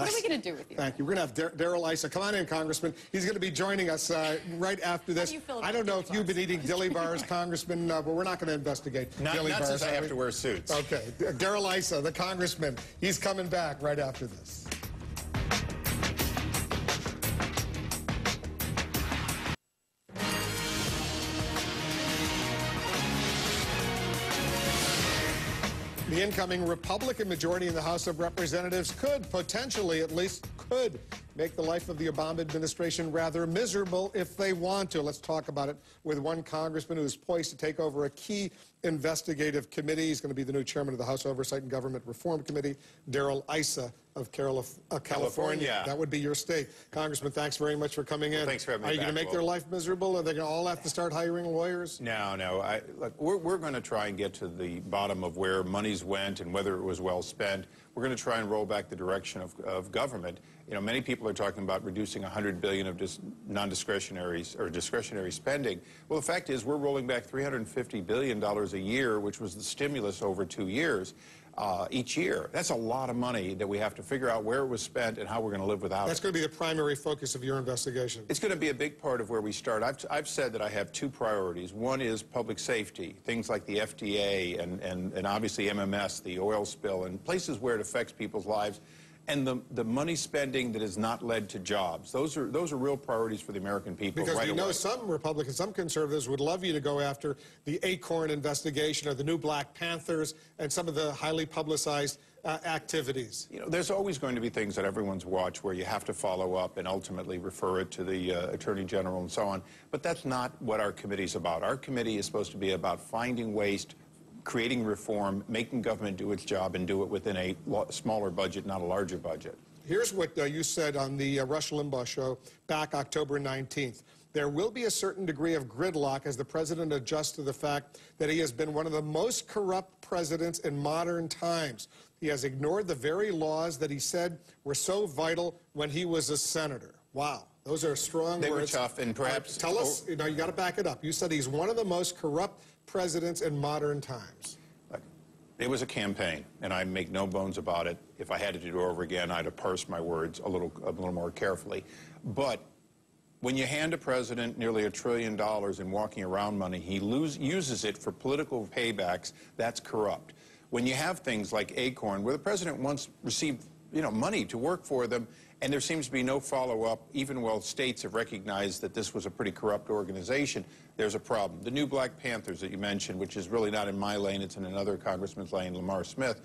What are we going to do with you? Thank you. We're going to have Darrell Issa. Come on in, Congressman. He's going to be joining us right after this. How do you feel about I don't know if dilly you've bars? been eating dilly bars, Congressman, but we're not going to investigate dilly Not bars. since I have to wear suits. Okay. Darrell Issa, the Congressman, he's coming back right after this. The incoming Republican majority in the House of Representatives could potentially, at least could, make the life of the Obama administration rather miserable if they want to. Let's talk about it with one congressman who is poised to take over a key investigative committee. He's going to be the new chairman of the House Oversight and Government Reform Committee, Darrell Issa of California. That would be your state. Congressman, thanks very much for coming in. Well, thanks for having me back. Are you going to make their life miserable? Are they going to all have to start hiring lawyers? No. Look, we're going to try and get to the bottom of where monies went and whether it was well spent. We're going to try and roll back the direction of government. You know, many people are talking about reducing $100 billion of non-discretionary or discretionary spending. Well, the fact is we're rolling back $350 billion a year, which was the stimulus over 2 years. Each year. That's a lot of money that we have to figure out where it was spent and how we're going to live without it. That's going to be the primary focus of your investigation. It's going to be a big part of where we start. I've said that I have two priorities. One is public safety, things like the FDA and obviously MMS, the oil spill, and places where it affects people's lives. And the money spending that has not led to jobs. Those are real priorities for the American people. Because right we know away. some Republicans, some conservatives would love you to go after the Acorn investigation or the new Black Panthers and some of the highly publicized activities. You know, there's always going to be things that everyone's watched where you have to follow up and ultimately refer it to the Attorney General and so on. But that's not what our committee's about. Our committee is supposed to be about finding waste, creating reform, making government do its job, and do it within a smaller budget, not a larger budget. Here's what you said on the Rush Limbaugh show back October 19th. There will be a certain degree of gridlock as the president adjusts to the fact that he has been one of the most corrupt presidents in modern times. He has ignored the very laws that he said were so vital when he was a senator. Wow. Those are strong words. They were tough, and perhaps... Tell us, you got to back it up. You said he's one of the most corrupt presidents in modern times. Look, it was a campaign, and I make no bones about it. If I had to do it over again, I'd have parsed my words a little more carefully. But when you hand a president nearly $1 trillion in walking around money, he uses it for political paybacks. That's corrupt. When you have things like Acorn, where the president once received money to work for them, and there seems to be no follow-up, even while states have recognized that this was a pretty corrupt organization, there's a problem. The new Black Panthers that you mentioned, which is really not in my lane, it's in another congressman's lane, Lamar Smith.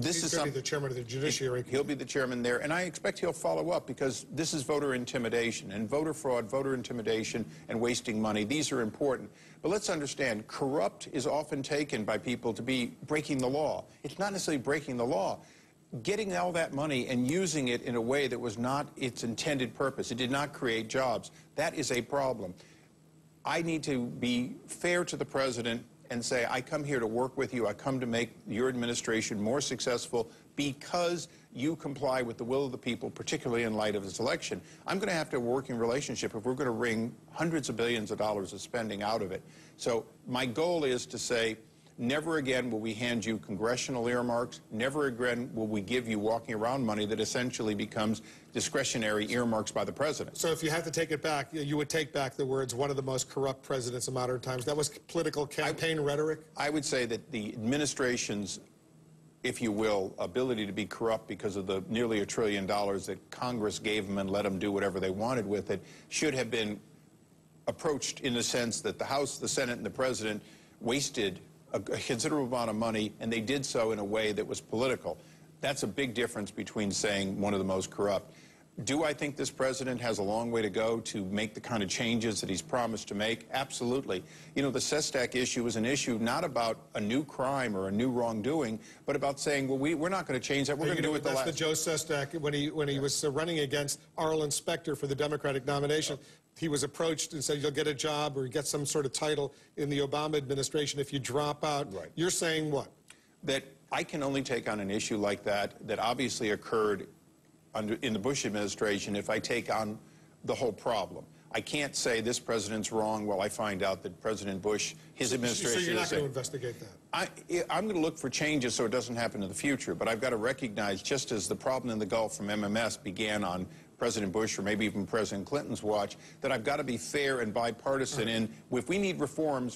He's going to be the chairman of the Judiciary. He'll be the chairman there, and I expect he'll follow up because this is voter intimidation, and voter fraud, voter intimidation, and wasting money. These are important. But let's understand, corrupt is often taken by people to be breaking the law. It's not necessarily breaking the law. Getting all that money and using it in a way that was not its intended purpose. It did not create jobs. That is a problem. I need to be fair to the president and say, I come here to work with you. I come to make your administration more successful because you comply with the will of the people, particularly in light of this election. I'm going to have to have a working relationship if we're going to wring hundreds of billions of dollars of spending out of it. So my goal is to say, never again will we hand you congressional earmarks. Never again will we give you walking around money that essentially becomes discretionary earmarks by the president. So if you had to take it back, you would take back the words, one of the most corrupt presidents of modern times. That was political campaign rhetoric? I would say that the administration's, if you will, ability to be corrupt because of the nearly $1 trillion that Congress gave them and let them do whatever they wanted with it should have been approached in the sense that the House, the Senate, and the president wasted a considerable amount of money, and they did so in a way that was political. That's a big difference between saying one of the most corrupt. Do I think this president has a long way to go to make the kind of changes that he's promised to make? Absolutely. You know, the Sestak issue is an issue not about a new crime or a new wrongdoing, but about saying, well, we're not going to change that. We're going to do it the last. That's the Joe Sestak, when he was running against Arlen Specter for the Democratic nomination. He was approached and said, you'll get a job or get some sort of title in the Obama administration if you drop out. Right. You're saying what? That I can only take on an issue like that obviously occurred in the Bush administration if I take on the whole problem. I can't say this president's wrong while I find out that President Bush, his administration... So you're not is going to investigate that? I'm going to look for changes so it doesn't happen in the future, but I've got to recognize, just as the problem in the Gulf from MMS began on President Bush or maybe even President Clinton's watch, that I've got to be fair and bipartisan. And if we need reforms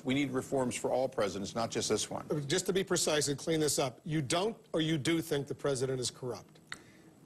for all presidents, not just this one. Just to be precise and clean this up, you don't or you do think the president is corrupt?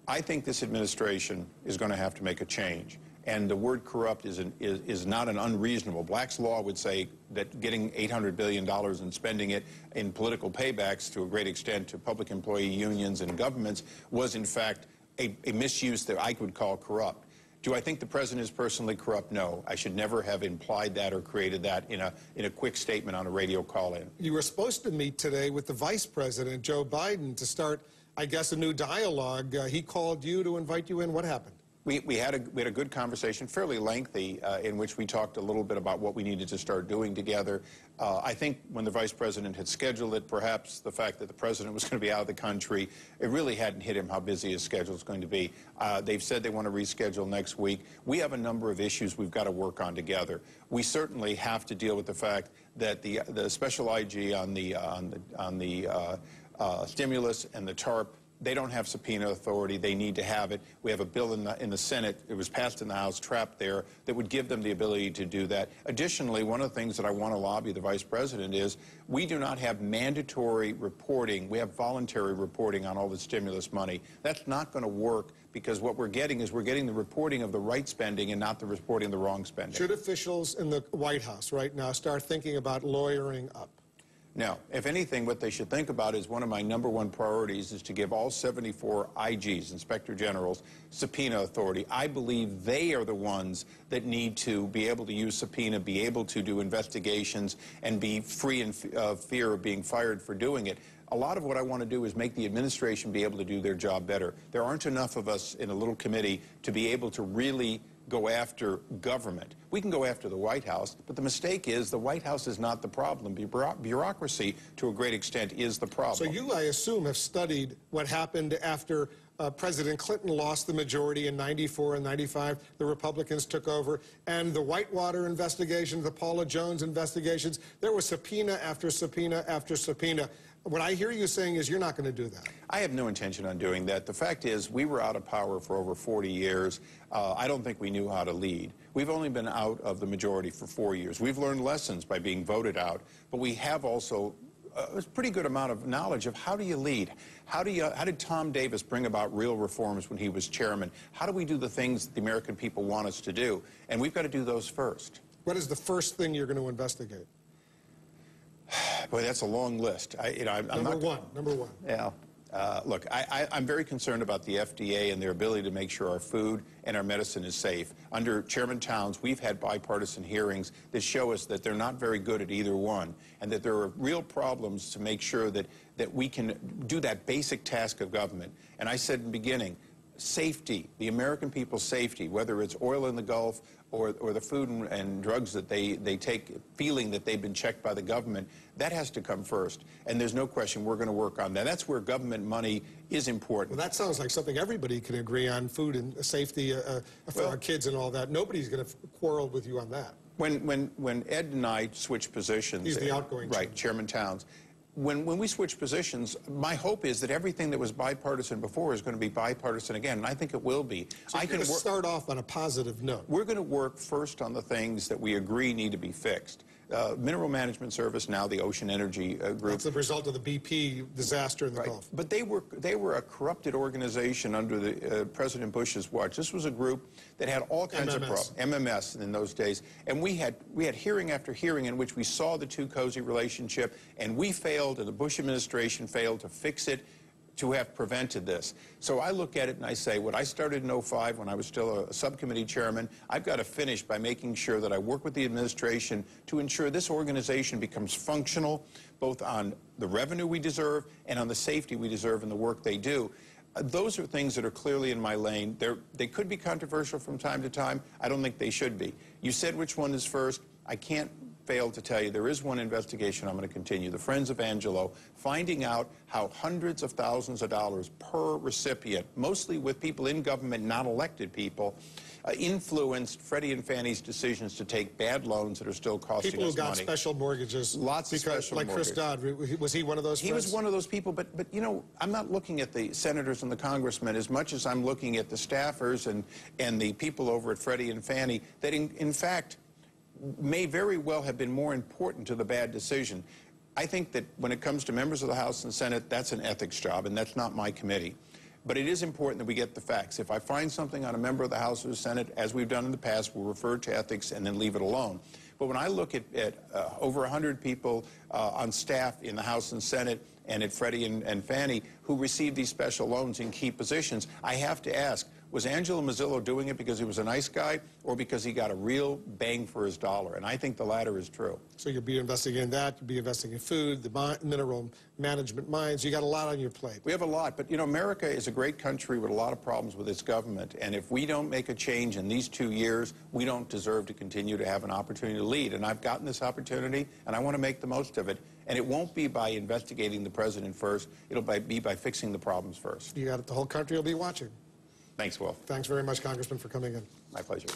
I think this administration is going to have to make a change. And the word corrupt is not an unreasonable. Black's Law would say that getting $800 billion and spending it in political paybacks to a great extent to public employee unions and governments was, in fact, a misuse that I would call corrupt. Do I think the president is personally corrupt? No. I should never have implied that or created that in a quick statement on a radio call-in. You were supposed to meet today with the vice president, Joe Biden, to start, I guess, a new dialogue. He called you to invite you in. What happened? We had a good conversation, fairly lengthy, in which we talked a little bit about what we needed to start doing together. I think when the vice president had scheduled it, perhaps the fact that the president was going to be out of the country, it really hadn't hit him how busy his schedule is going to be. They've said they want to reschedule next week. We have a number of issues we've got to work on together. We certainly have to deal with the fact that the special IG on the stimulus and the TARP, they don't have subpoena authority. They need to have it. We have a bill in the Senate. It was passed in the House, trapped there, that would give them the ability to do that. Additionally, one of the things that I want to lobby the vice president is we do not have mandatory reporting. We have voluntary reporting on all the stimulus money. That's not going to work because what we're getting is we're getting the reporting of the right spending and not the reporting of the wrong spending. Should officials in the White House right now start thinking about lawyering up? Now, if anything, what they should think about is one of my #1 priorities is to give all 74 IGs, Inspector Generals, subpoena authority. I believe they are the ones that need to be able to use subpoena, be able to do investigations, and be free of fear of being fired for doing it. A lot of what I want to do is make the administration be able to do their job better. There aren't enough of us in a little committee to be able to really go after government. We can go after the White House, but the mistake is the White House is not the problem. Bureaucracy, to a great extent, is the problem. So you, I assume, have studied what happened after President Clinton lost the majority in '94 and '95. The Republicans took over. And the Whitewater investigation, the Paula Jones investigations, there was subpoena after subpoena after subpoena. What I hear you saying is you're not going to do that. I have no intention on doing that. The fact is we were out of power for over 40 years. I don't think we knew how to lead. We've only been out of the majority for 4 years. We've learned lessons by being voted out, but we have also a pretty good amount of knowledge of how do you lead? How did Tom Davis bring about real reforms when he was chairman? How do we do the things that the American people want us to do? And we've got to do those first. What is the first thing you're going to investigate? Boy, that's a long list. Number one. Yeah. Look, I'm very concerned about the FDA and their ability to make sure our food and our medicine is safe. Under Chairman Towns, we've had bipartisan hearings that show us that they're not very good at either one, and that there are real problems to make sure that we can do that basic task of government. And I said in the beginning, safety, the American people's safety, whether it's oil in the Gulf or the food and drugs that they take, feeling that they've been checked by the government, that has to come first. And there's no question we're going to work on that. That's where government money is important. Well, that sounds like something everybody can agree on, food and safety for our kids and all that. Nobody's going to quarrel with you on that. When Ed and I switched positions... He's the outgoing Right, Chairman Towns. When we switch positions, my hope is that everything that was bipartisan before is going to be bipartisan again, and I think it will be. So you're going to start off on a positive note. We're going to work first on the things that we agree need to be fixed. Mineral Management Service, now the Ocean Energy Group. That's the result of the BP disaster in the Gulf. But they were a corrupted organization under the President Bush's watch. This was a group that had all kinds of problems. MMS in those days. And we had hearing after hearing in which we saw the too cozy relationship, and we failed, and the Bush administration failed to fix it, to have prevented this. So I look at it and I say, what I started in '05 when I was still a subcommittee chairman, I've got to finish by making sure that I work with the administration to ensure this organization becomes functional, both on the revenue we deserve and on the safety we deserve in the work they do. Those are things that are clearly in my lane. They could be controversial from time to time. I don't think they should be. You said which one is first. I can't failed to tell you, there is one investigation I'm going to continue. The Friends of Angelo, finding out how hundreds of thousands of dollars per recipient, mostly with people in government, not elected people, influenced Freddie and Fannie's decisions to take bad loans that are still costing people who us got money. special mortgages. Lots of special like mortgages. Chris Dodd, was he one of those He friends? was one of those people, but you know, I'm not looking at the senators and the congressmen as much as I'm looking at the staffers and the people over at Freddie and Fannie that in fact may very well have been more important to the bad decision. I think that when it comes to members of the House and Senate, that's an ethics job, and that's not my committee. But it is important that we get the facts. If I find something on a member of the House or the Senate, as we've done in the past, we'll refer to ethics and then leave it alone. But when I look at over 100 people on staff in the House and Senate and at Freddie and Fannie who received these special loans in key positions, I have to ask, was Angelo Mozillo doing it because he was a nice guy or because he got a real bang for his dollar? And I think the latter is true. So you'll be investigating that, you'll be investigating food, the mineral management mines. You got a lot on your plate. We have a lot, but you know, America is a great country with a lot of problems with its government, and if we don't make a change in these 2 years, we don't deserve to continue to have an opportunity to lead. And I've gotten this opportunity, and I want to make the most of it. And it won't be by investigating the president first, it'll be by fixing the problems first. You got it. The whole country will be watching. Thanks, Will. Thanks very much, Congressman, for coming in. My pleasure.